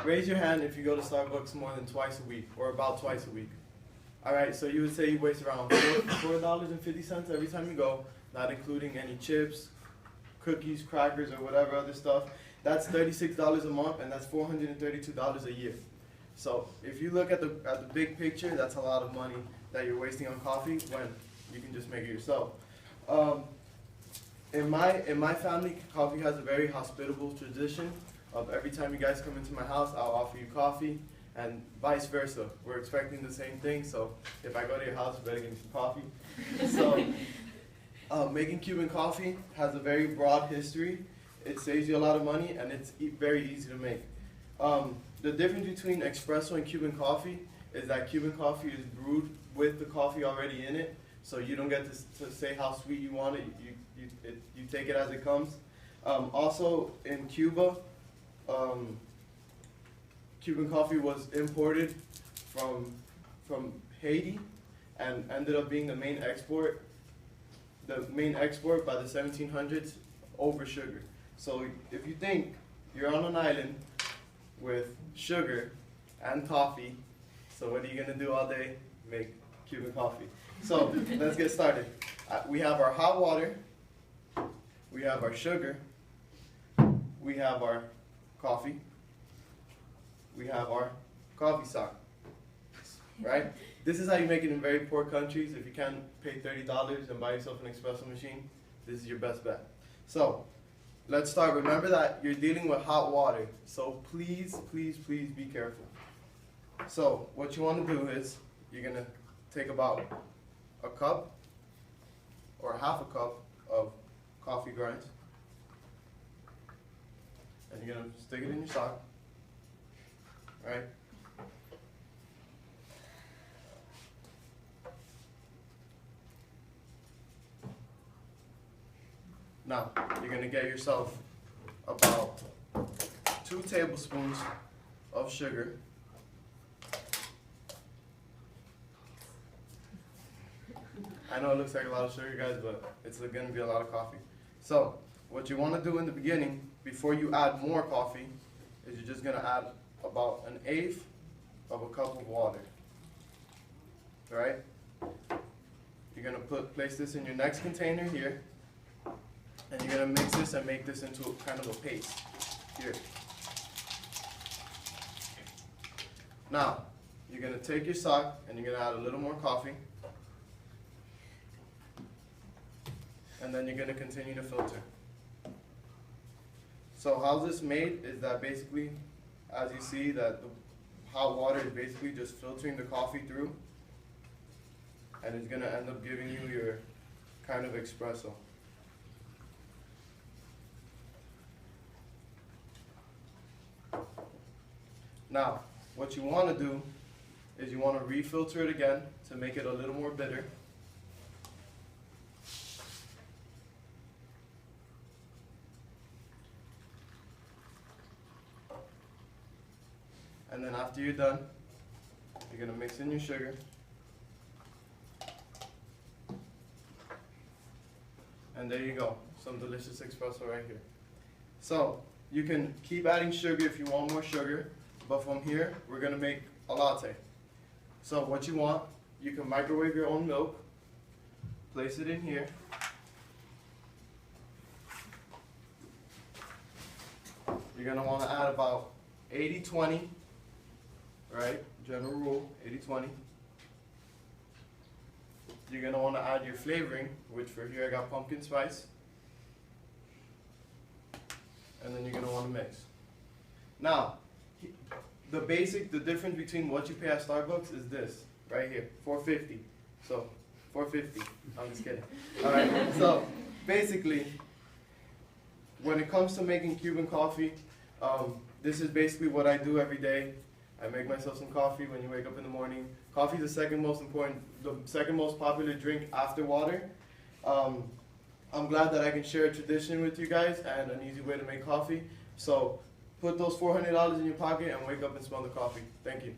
raise your hand if you go to Starbucks more than twice a week, or about twice a week. All right, so you would say you waste around $4.50 every time you go, not including any chips, cookies, crackers, or whatever other stuff. That's $36 a month, and that's $432 a year. So if you look at the big picture, that's a lot of money that you're wasting on coffee when you can just make it yourself. In my family, coffee has a very hospitable tradition of every time you guys come into my house, I'll offer you coffee, and vice versa. We're expecting the same thing, so if I go to your house, you better give me some coffee. So making Cuban coffee has a very broad history. It saves you a lot of money, and it's very easy to make. The difference between espresso and Cuban coffee is that Cuban coffee is brewed with the coffee already in it, so you don't get to say how sweet you want it. You take it as it comes. Also, in Cuba, Cuban coffee was imported from Haiti and ended up being the main export by the 1700s over sugar. So if you think you're on an island with sugar and coffee, so what are you going to do all day? Make Cuban coffee. So let's get started. We have our hot water, we have our sugar, we have our coffee, we have our coffee stock, right? This is how you make it in very poor countries. If you can't pay $30 and buy yourself an espresso machine, this is your best bet. So let's start. Remember that you're dealing with hot water, so please, please, please be careful. So what you want to do is you're going to take about a cup or half a cup of coffee grinds, and you're going to stick it in your sock, right? Now, you're going to get yourself about 2 tablespoons of sugar. I know it looks like a lot of sugar, guys, but it's going to be a lot of coffee. So, what you want to do in the beginning, before you add more coffee, is you're just going to add about 1/8 of a cup of water. Right? You're going to place this in your next container here, and you're going to mix this and make this into kind of a paste here. Now, you're going to take your sock and you're going to add a little more coffee. And then you're going to continue to filter. So how this made is that basically, as you see, that the hot water is basically just filtering the coffee through, and it's going to end up giving you your kind of espresso. Now, what you want to do is you want to refilter it again to make it a little more bitter. And then after you're done, you're going to mix in your sugar. And there you go, some delicious espresso right here. So you can keep adding sugar if you want more sugar, but from here, we're going to make a latte. So what you want, you can microwave your own milk, place it in here. You're going to want to add about 80-20. Right, general rule, 80-20. You're going to want to add your flavoring, which for here I got pumpkin spice. And then you're going to want to mix. Now, the difference between what you pay at Starbucks is this, right here, $4.50. So, $4.50, I'm just kidding. All right, so basically, when it comes to making Cuban coffee, this is basically what I do every day. I make myself some coffee when you wake up in the morning. Coffee is the second most popular drink after water. I'm glad that I can share a tradition with you guys and an easy way to make coffee. So put those $400 in your pocket and wake up and smell the coffee. Thank you.